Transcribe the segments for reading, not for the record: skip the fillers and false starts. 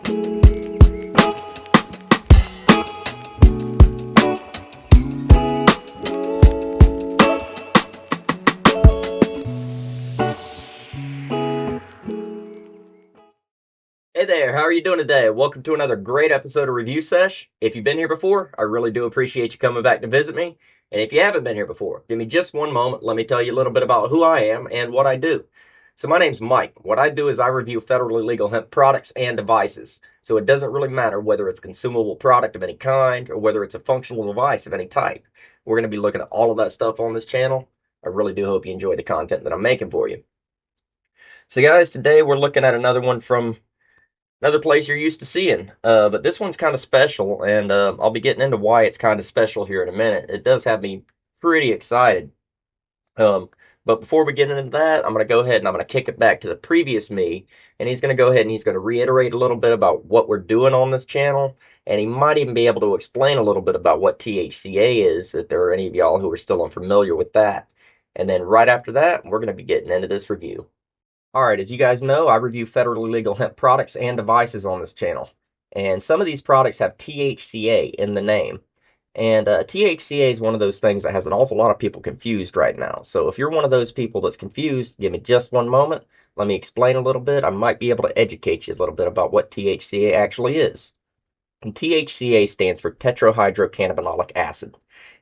Hey there, how are you doing today? Welcome to another great episode of Review Sesh. If you've been here before, I really do appreciate you coming back to visit me. And if you haven't been here before, give me just one moment. Let me tell you a little bit about who I am and what I do. So my name's Mike. What I do is I review federally legal hemp products and devices. So it doesn't really matter whether it's a consumable product of any kind or whether it's a functional device of any type. We're going to be looking at all of that stuff on this channel. I really do hope you enjoy the content that I'm making for you. So guys, today we're looking at another one from another place you're used to seeing. But this one's kind of special, and I'll be getting into why it's kind of special here in a minute. It does have me pretty excited. Um, but before we get into that, I'm going to go ahead and I'm going to kick it back to the previous me, and he's going to go ahead and he's going to reiterate a little bit about what we're doing on this channel, and he might even be able to explain a little bit about what THCA is, if there are any of y'all who are still unfamiliar with that. And then right after that, we're going to be getting into this review. Alright, as you guys know, I review federally legal hemp products and devices on this channel. And some of these products have THCA in the name. And THCA is one of those things that has an awful lot of people confused right now. So if you're one of those people that's confused, give me just one moment. Let me explain a little bit. I might be able to educate you a little bit about what THCA actually is. And THCA stands for tetrahydrocannabinolic acid.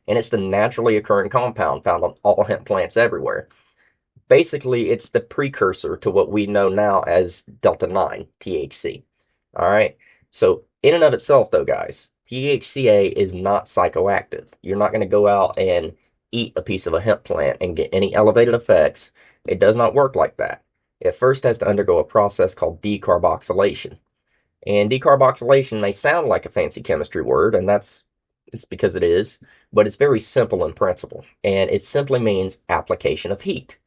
And it's the naturally occurring compound found on all hemp plants everywhere. Basically, it's the precursor to what we know now as Delta 9 THC. All right. So, in and of itself, though, guys, THCA is not psychoactive. You're not going to go out and eat a piece of a hemp plant and get any elevated effects. It does not work like that. It first has to undergo a process called decarboxylation. And decarboxylation may sound like a fancy chemistry word, and it's because it is, but it's very simple in principle. And it simply means application of heat.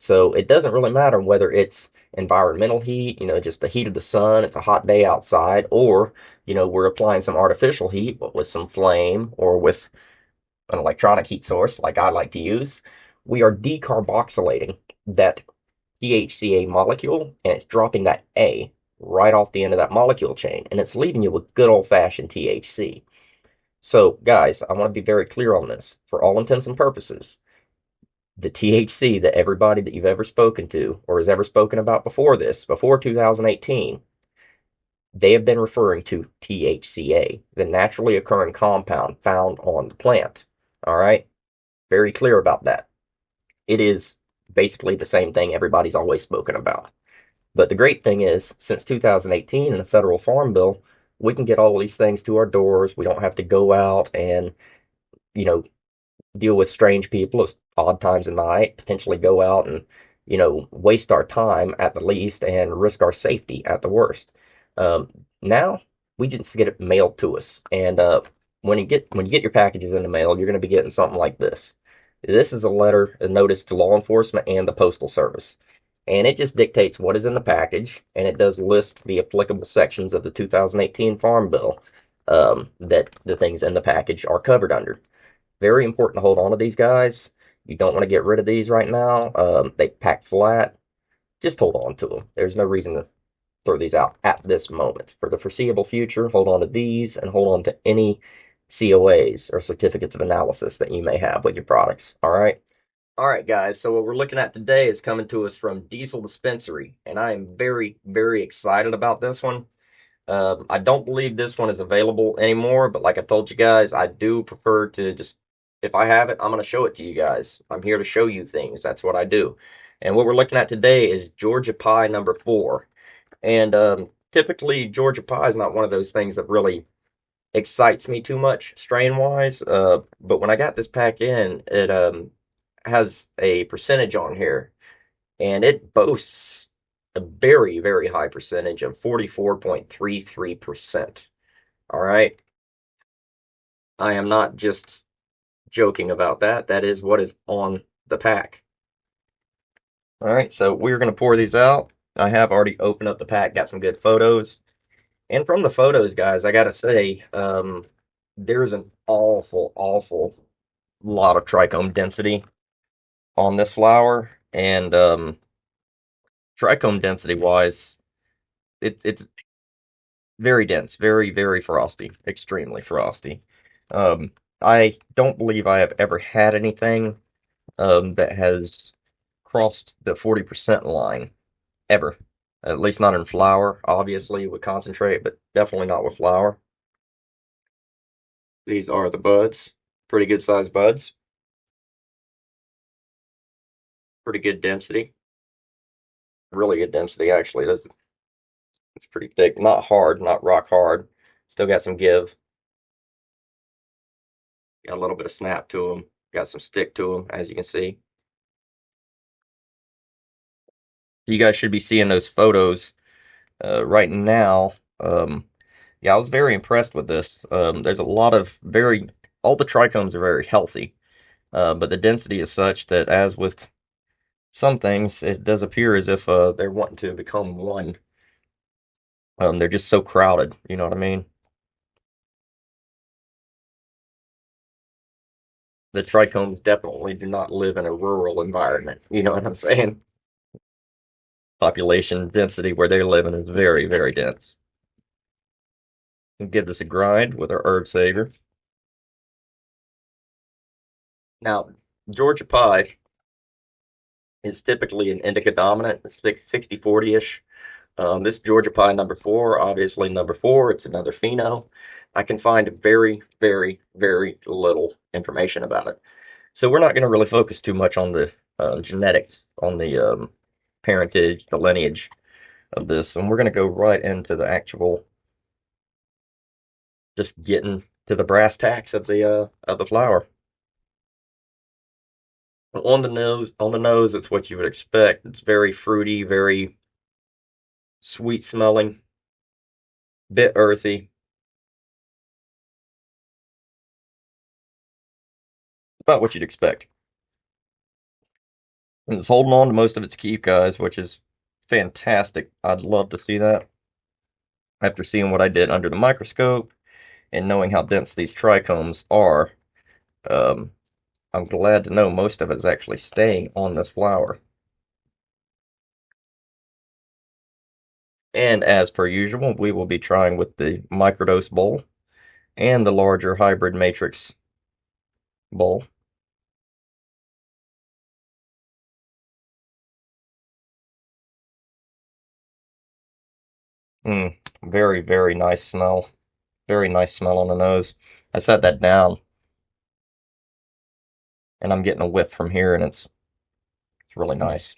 So it doesn't really matter whether it's environmental heat, just the heat of the sun, it's a hot day outside, or, we're applying some artificial heat with some flame or with an electronic heat source like I like to use. We are decarboxylating that THCA molecule, and it's dropping that A right off the end of that molecule chain, and it's leaving you with good old-fashioned THC. So, guys, I want to be very clear on this. For all intents and purposes, the THC that everybody that you've ever spoken to or has ever spoken about before this, before 2018, they have been referring to THCA, the naturally occurring compound found on the plant. All right? Very clear about that. It is basically the same thing everybody's always spoken about. But the great thing is, since 2018 in the federal farm bill, we can get all these things to our doors. We don't have to go out and, you know, deal with strange people at odd times of night, potentially go out and, waste our time at the least and risk our safety at the worst. Now we just get it mailed to us, and when you get your packages in the mail, you're going to be getting something like this. This is a notice to law enforcement and the postal service, and it just dictates what is in the package, and it does list the applicable sections of the 2018 Farm Bill that the things in the package are covered under. Very important to hold on to these guys. You don't want to get rid of these right now. They pack flat. Just hold on to them. There's no reason to throw these out at this moment. For the foreseeable future, hold on to these and hold on to any COAs or certificates of analysis that you may have with your products. All right? All right, guys. So what we're looking at today is coming to us from Diesel Dispensary, and I am very, very excited about this one. I don't believe this one is available anymore, but like I told you guys, I do prefer to just, if I have it, I'm going to show it to you guys. I'm here to show you things. That's what I do. And what we're looking at today is Georgia Pie number 4. And typically, Georgia Pie is not one of those things that really excites me too much strain-wise. But when I got this pack in, it has a percentage on here, and it boasts a very, very high percentage of 44.33%. All right. I am not just joking about that. That is what is on the pack. All right. So we're going to pour these out. I have already opened up the pack, got some good photos. And from the photos, guys, I got to say, there's an awful, awful lot of trichome density on this flower. And trichome density wise, it's Very dense, very, very frosty, extremely frosty. I don't believe I have ever had anything that has crossed the 40% line ever. At least not in flour, obviously with concentrate, but definitely not with flour. These are the buds. Pretty good sized buds. Pretty good density. Really good density, actually. It's pretty thick. Not hard, not rock hard. Still got some give. Got a little bit of snap to them. Got some stick to them, as you can see. You guys should be seeing those photos right now. Yeah, I was very impressed with this. There's a lot of all the trichomes are very healthy, but the density is such that, as with some things, it does appear as if they're wanting to become one. They're just so crowded, you know what I mean? The trichomes definitely do not live in a rural environment, you know what I'm saying? Population density where they're living is very, very dense. We'll give this a grind with our herb saver. Now, Georgia pie is typically an indica dominant, it's 60-40-ish. This Georgia pie number four, obviously number four, it's another pheno. I can find very, very, very little information about it. So we're not going to really focus too much on the genetics, on the parentage, the lineage of this, and we're going to go right into the actual, just getting to the brass tacks of the flower. On the nose, it's what you would expect. It's very fruity, very sweet smelling, bit earthy, about what you'd expect. And it's holding on to most of its keep, guys, which is fantastic. I'd love to see that after seeing what I did under the microscope and knowing how dense these trichomes are. Um, I'm glad to know most of it is actually staying on this flower. And as per usual, we will be trying with the microdose bowl and the larger hybrid matrix bowl. Mm, very, very nice smell. Very nice smell on the nose. I set that down and I'm getting a whiff from here and it's really nice.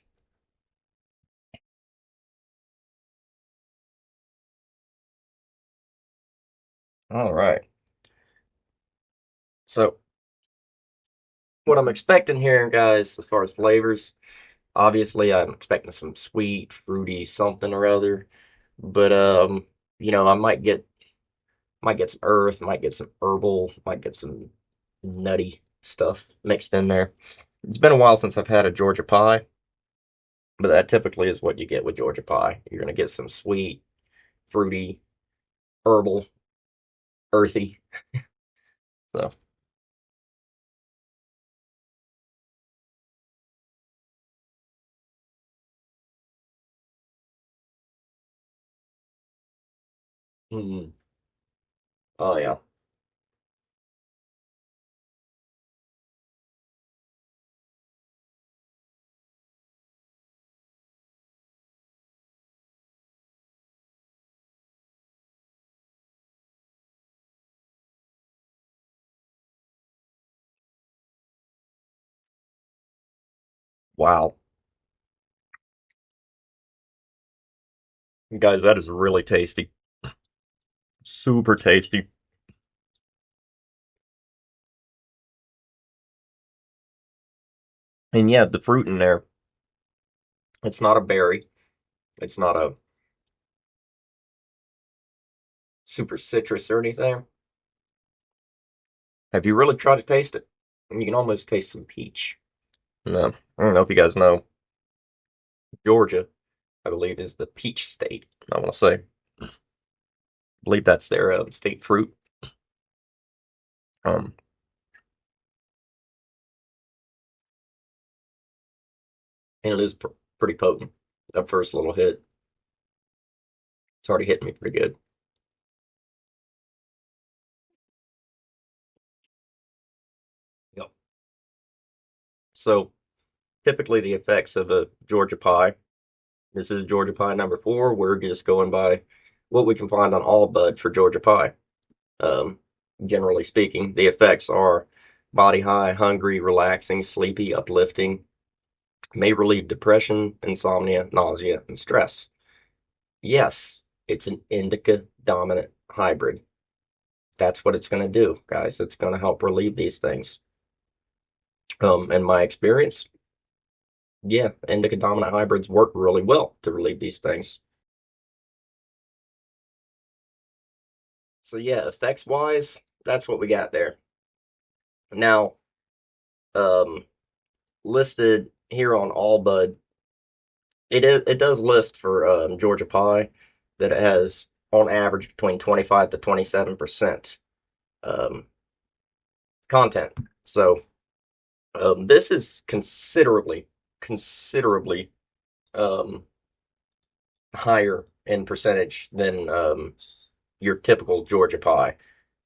All right. So what I'm expecting here, guys, as far as flavors, obviously I'm expecting some sweet, fruity, something or other. But I might get some earth, might get some herbal, might get some nutty stuff mixed in there. It's been a while since I've had a Georgia pie, but that typically is what you get with Georgia pie. You're gonna get some sweet, fruity, herbal, earthy. So, mm, oh yeah, wow, guys, that is really tasty, super tasty. And yeah, the fruit in there, it's not a berry, it's not a super citrus or anything. Have you really tried to taste it? You can almost taste some peach. No, I don't know if you guys know. Georgia, I believe, is the peach state. I want to say, I believe that's their state fruit. Um, and it is pretty potent. That first little hit, it's already hitting me pretty good. So typically the effects of a Georgia pie. This is Georgia pie number 4. We're just going by what we can find on all bud for Georgia pie. Um, Generally speaking, the effects are body high, hungry, relaxing, sleepy, uplifting, may relieve depression, insomnia, nausea, and stress. Yes, it's an indica dominant hybrid. That's what it's going to do, guys. It's going to help relieve these things. In my experience, yeah, indica dominant hybrids work really well to relieve these things. So yeah, effects wise, that's what we got there. Now, um, listed here on Allbud, it does list for Georgia Pie that it has on average between 25 to 27% um, content. So this is considerably um, higher in percentage than your typical Georgia Pie.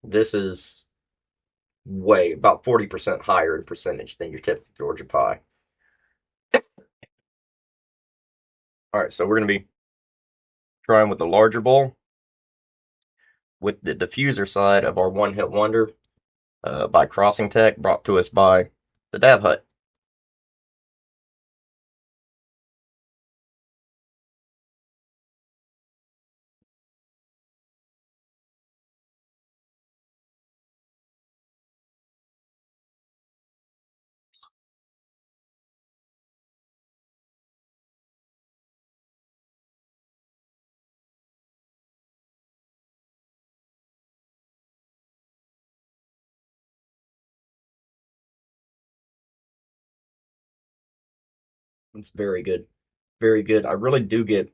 This is way about 40% higher in percentage than your typical Georgia Pie. All right, so we're going to be trying with the larger bowl with the diffuser side of our one hit wonder by Crossing Tech, brought to us by the Dab Hut. It's very good, very good. I really do get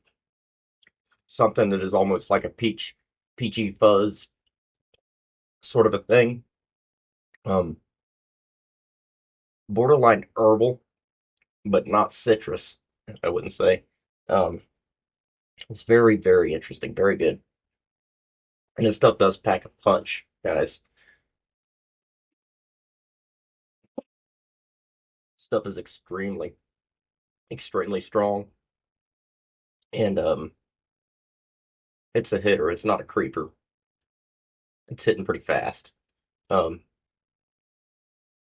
something that is almost like a peachy fuzz sort of a thing. Um, Borderline herbal, but not citrus. I wouldn't say. Um, it's very interesting, very good, and this stuff does pack a punch, guys. Stuff is extremely strong, and it's a hitter. It's not a creeper. It's hitting pretty fast. Um,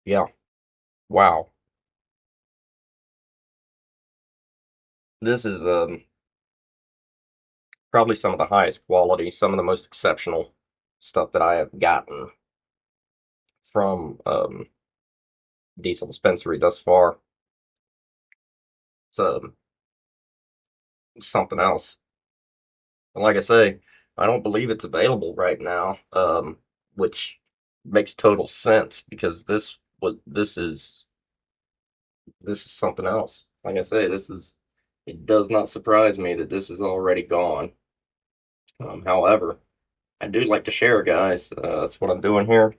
yeah, wow. This is probably some of the highest quality, some of the most exceptional stuff that I have gotten from Diesel Dispensary thus far. It's something else. And like I say, I don't believe it's available right now, which makes total sense because this is something else. Like I say, it does not surprise me that this is already gone. However, I do like to share, guys. That's what I'm doing here.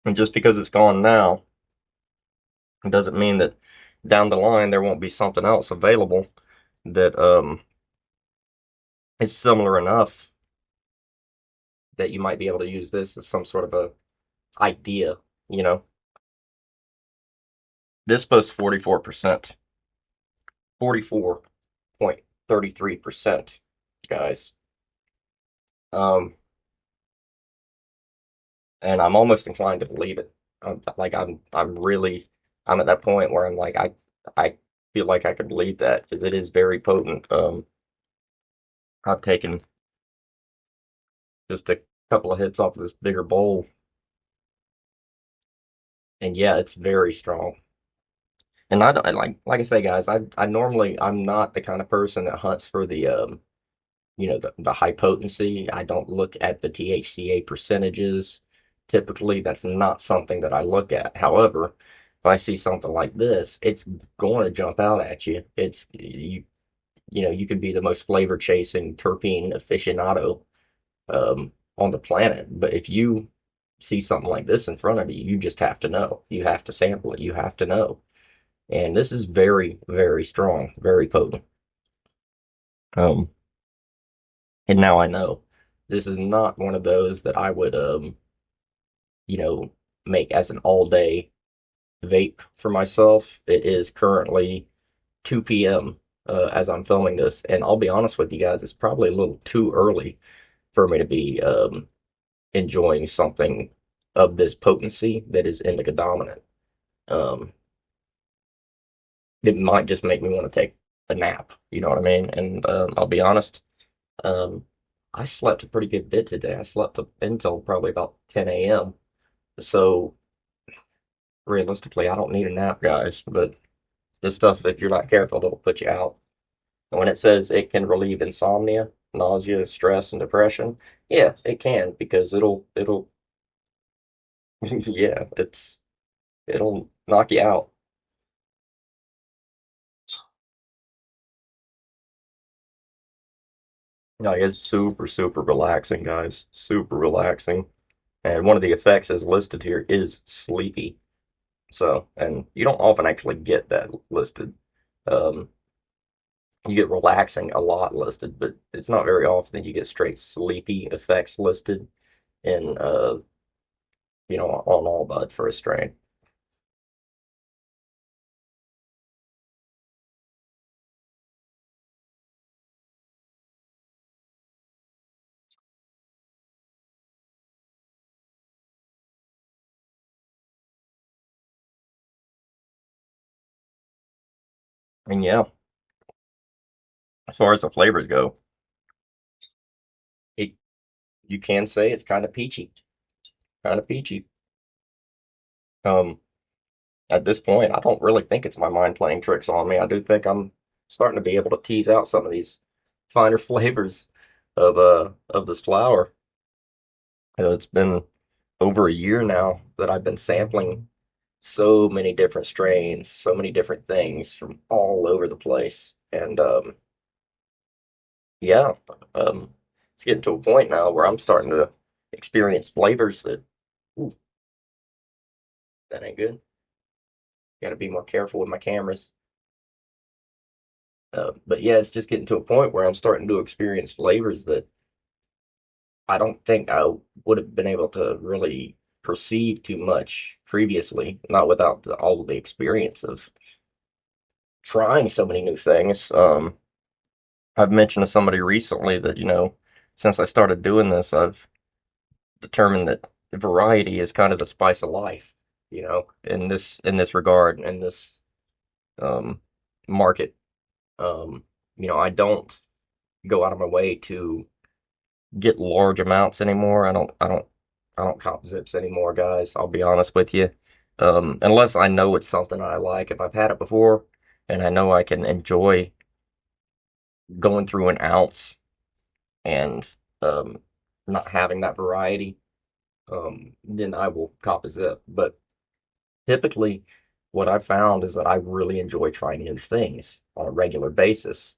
And just because it's gone now, it doesn't mean that down the line there won't be something else available that is similar enough that you might be able to use this as some sort of a idea, you know. This boasts 44%, 44.33%, guys. Um, and I'm almost inclined to believe it. I'm at that point where I'm like, I feel like I could believe that because it is very potent. I've taken just a couple of hits off of this bigger bowl, and yeah, it's very strong. And I like I say, guys, I normally I'm not the kind of person that hunts for the the high potency. I don't look at the THCa percentages. Typically, that's not something that I look at. However, if I see something like this, it's going to jump out at you. You could be the most flavor chasing terpene aficionado on the planet, but if you see something like this in front of you, you just have to know. You have to sample it. You have to know. And this is very strong, very potent. Um, and now I know this is not one of those that I would, you know, make as an all day. vape for myself. It is currently 2 p.m. As I'm filming this, and I'll be honest with you guys, it's probably a little too early for me to be enjoying something of this potency that is indica dominant. Um, it might just make me want to take a nap. You know what I mean? And I'll be honest, um, I slept a pretty good bit today. I slept up until probably about 10 a.m. So realistically, I don't need a nap, guys. But this stuff, if you're not careful, it'll put you out. And when it says it can relieve insomnia, nausea, stress, and depression, yeah, it can because it'll yeah, it'll knock you out. Like it's super relaxing, guys. Super relaxing. And one of the effects as listed here is sleepy. So, and you don't often actually get that listed. Um, you get relaxing a lot listed, but it's not very often that you get straight sleepy effects listed in on all bud for a strain. And yeah, as far as the flavors go, it you can say it's kind of peachy. Kind of peachy. Um, at this point, I don't really think it's my mind playing tricks on me. I do think I'm starting to be able to tease out some of these finer flavors of this flower. It's been over a year now that I've been sampling so many different strains, so many different things from all over the place. And yeah, it's getting to a point now where I'm starting to experience flavors that, ooh, that ain't good. Got to be more careful with my cameras. But yeah, it's just getting to a point where I'm starting to experience flavors that I don't think I would have been able to really perceive too much previously, not without all of the experience of trying so many new things. I've mentioned to somebody recently that, since I started doing this, I've determined that variety is kind of the spice of life, in this regard, in this um, market. I don't go out of my way to get large amounts anymore. I don't cop zips anymore, guys. I'll be honest with you. Unless I know it's something I like. If I've had it before and I know I can enjoy going through an ounce and um, not having that variety, then I will cop a zip. But typically, what I've found is that I really enjoy trying new things on a regular basis.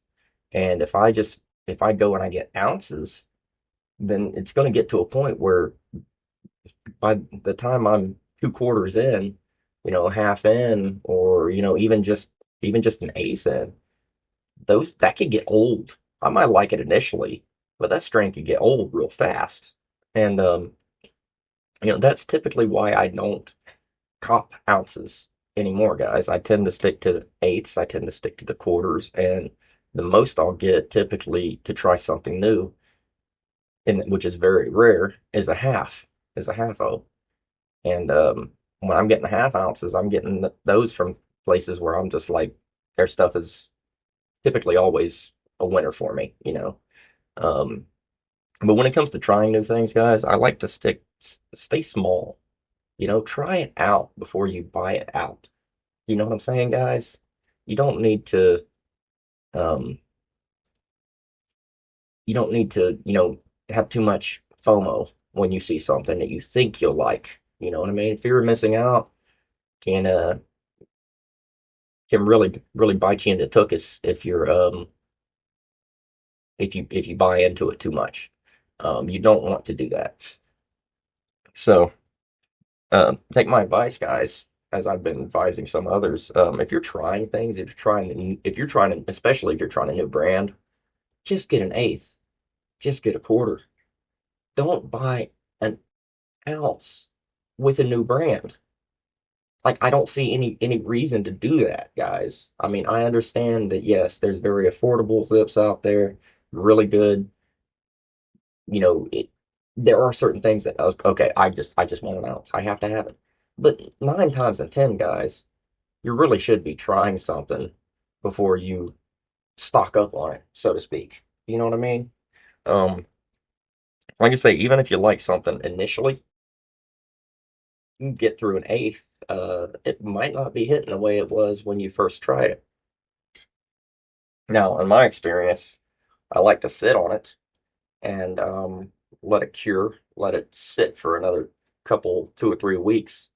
And if I go and I get ounces, then it's going to get to a point where by the time I'm 2/4 in, half in, or even just an eighth in, those that could get old. I might like it initially, but that strain could get old real fast. And that's typically why I don't cop ounces anymore, guys. I tend to stick to the eighths. I tend to stick to the quarters, and the most I'll get typically to try something new, and which is very rare, is a half O. And when I'm getting half ounces, I'm getting those from places where I'm just like, their stuff is typically always a winner for me. Um, but when it comes to trying new things, guys, I like to stay small. Try it out before you buy it out. You know what I'm saying, guys? You don't need to, um, you don't need to, have too much FOMO when you see something that you think you'll like. You know what I mean? Fear of missing out can uh can really bite you in the tuchus if you buy into it too much. You don't want to do that. So take my advice, guys, as I've been advising some others. If you're trying things, especially if you're trying a new brand, just get an eighth, just get a quarter. Don't buy an ounce with a new brand. like I don't see any reason to do that, guys. I mean, I understand that yes, there's very affordable zips out there, really good. There are certain things that okay, I just want an ounce. I have to have it. But 9 times in 10, guys, you really should be trying something before you stock up on it, so to speak. You know what I mean? Um, like I say, even if you like something initially, you can get through an eighth. It might not be hitting the way it was when you first tried it. Now, in my experience, I like to sit on it and let it cure, let it sit for another couple, 2 or 3 weeks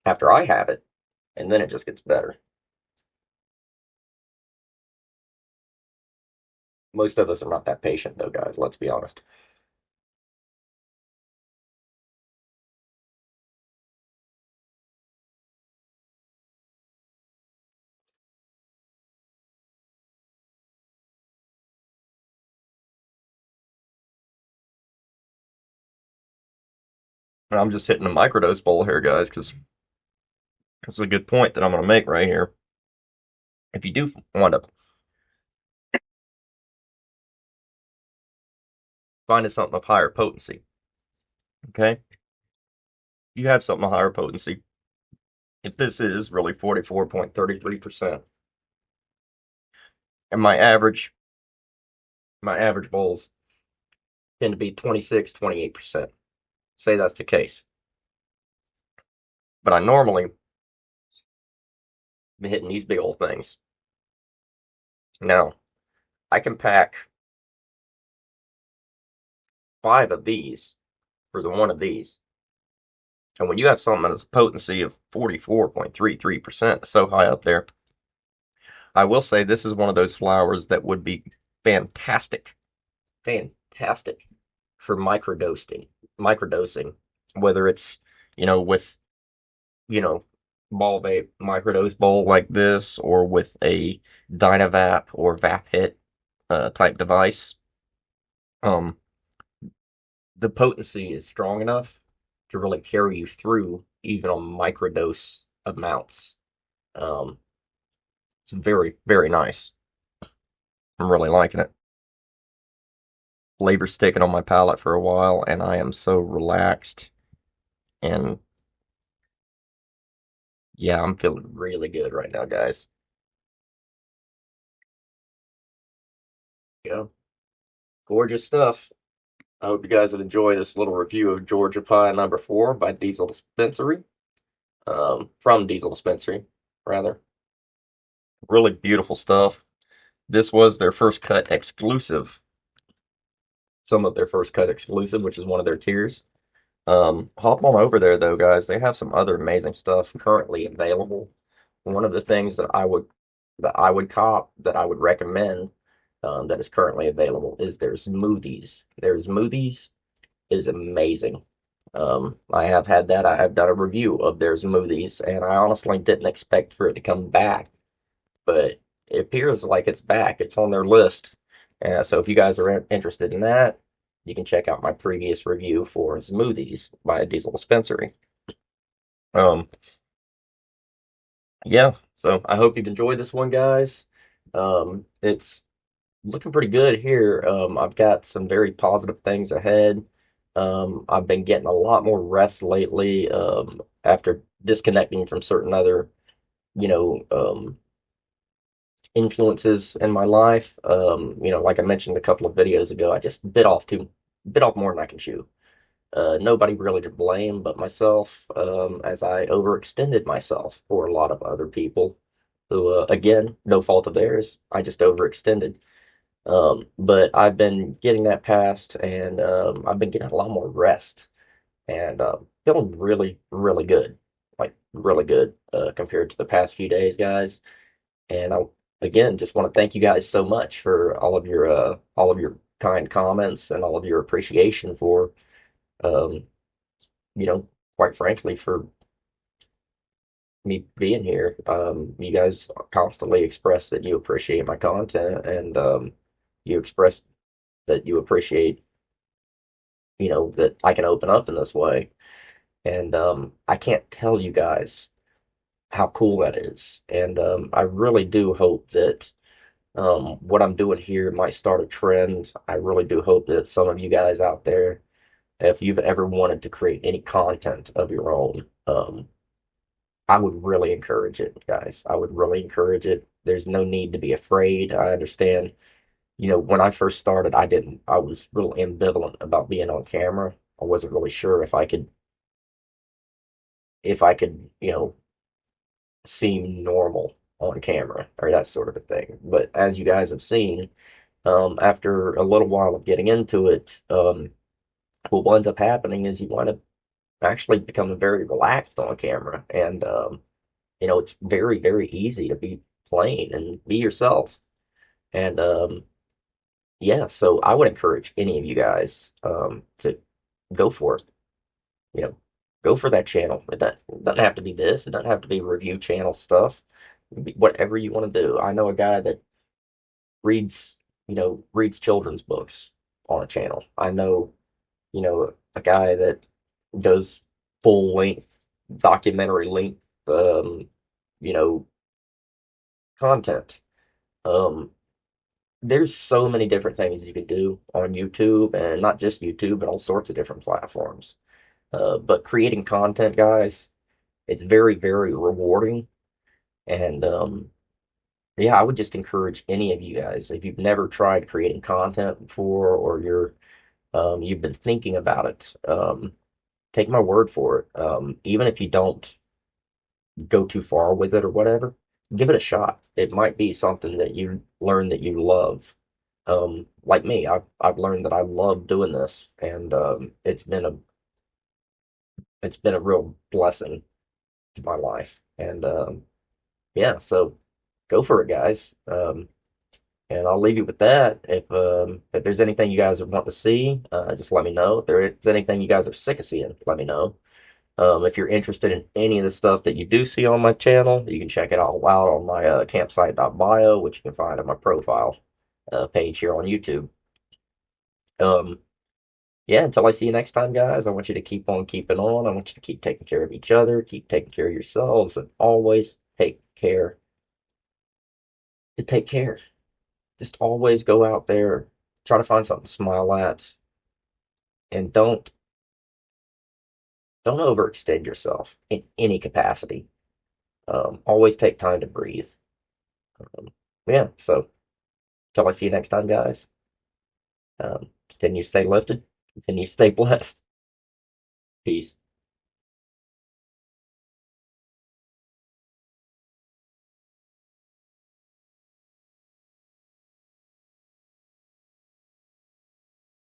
after I have it, and then it just gets better. Most of us are not that patient, though, guys. Let's be honest. And I'm just hitting a microdose bowl here, guys, because it's a good point that I'm going to make right here. If you do wind up finding something of higher potency, okay, you have something of higher potency. If this is really 44.33%, and my average bowls tend to be 26, 28%. Say that's the case. But I normally be hitting these big old things. Now, I can pack 5 of these for the one of these. And when you have something that's a potency of 44.33%, so high up there, I will say this is one of those flowers that would be fantastic, fantastic for microdosing, whether it's, with, you know, ball vape microdose bowl like this, or with a Dynavap or Vap Hit type device. Um, the potency is strong enough to really carry you through even on microdose amounts. Um, it's very, very nice. I'm really liking it. Flavor sticking on my palate for a while, and I am so relaxed. And yeah, I'm feeling really good right now, guys. Yeah, gorgeous stuff. I hope you guys would enjoy this little review of Georgia Pie #4 by Diesel Dispensary. From Diesel Dispensary, rather. Really beautiful stuff. This was their first cut exclusive. Some of their first cut exclusive, which is one of their tiers. Hop on over there though, guys. They have some other amazing stuff currently available. One of the things that I would cop, that I would recommend, that is currently available is their smoothies. Their smoothies is amazing. I have had that. I have done a review of their smoothies, and I honestly didn't expect for it to come back, but it appears like it's back. It's on their list. So if you guys are interested in that, you can check out my previous review for smoothies by Diesel Dispensary. Um, yeah, so I hope you've enjoyed this one, guys. It's looking pretty good here. I've got some very positive things ahead. I've been getting a lot more rest lately, after disconnecting from certain other, you know, influences in my life. Like I mentioned a couple of videos ago, I just bit off more than I can chew. Nobody really to blame but myself, as I overextended myself for a lot of other people who, again, no fault of theirs. I just overextended. But I've been getting that passed, and I've been getting a lot more rest, and feeling really, really good, like really good, compared to the past few days, guys. And I again just want to thank you guys so much for all of your kind comments and all of your appreciation for, um, you know, quite frankly, for me being here. You guys constantly express that you appreciate my content, and you express that you appreciate, that I can open up in this way. And I can't tell you guys how cool that is. And I really do hope that what I'm doing here might start a trend. I really do hope that some of you guys out there, if you've ever wanted to create any content of your own, I would really encourage it, guys. I would really encourage it. There's no need to be afraid. I understand, when I first started, I was real ambivalent about being on camera. I wasn't really sure if I could, seem normal on camera or that sort of a thing. But as you guys have seen, after a little while of getting into it, what winds up happening is you wind up actually becoming very relaxed on camera. And, it's very, very easy to be plain and be yourself. And, yeah, so I would encourage any of you guys to go for it. You know, go for that channel. It doesn't have to be this. It doesn't have to be review channel stuff. Whatever you want to do. I know a guy that reads, reads children's books on a channel. I know, a guy that does full length, documentary length, you know, content. Um, there's so many different things you can do on YouTube, and not just YouTube, but all sorts of different platforms. But creating content, guys, it's very, very rewarding. And yeah, I would just encourage any of you guys, if you've never tried creating content before, or you've been thinking about it, take my word for it. Even if you don't go too far with it or whatever, give it a shot. It might be something that you learn that you love. Like me, I've learned that I love doing this, and it's been a real blessing to my life. And yeah, so go for it, guys. And I'll leave you with that. If there's anything you guys want to see, just let me know. If there's anything you guys are sick of seeing, let me know. If you're interested in any of the stuff that you do see on my channel, you can check it all out on my campsite.bio, which you can find on my profile page here on YouTube. Um, yeah, until I see you next time, guys, I want you to keep on keeping on. I want you to keep taking care of each other, keep taking care of yourselves, and always take care. Just always go out there, try to find something to smile at, and don't overextend yourself in any capacity. Always take time to breathe. Um, yeah, so till I see you next time, guys. Continue to stay lifted. Continue to stay blessed. Peace.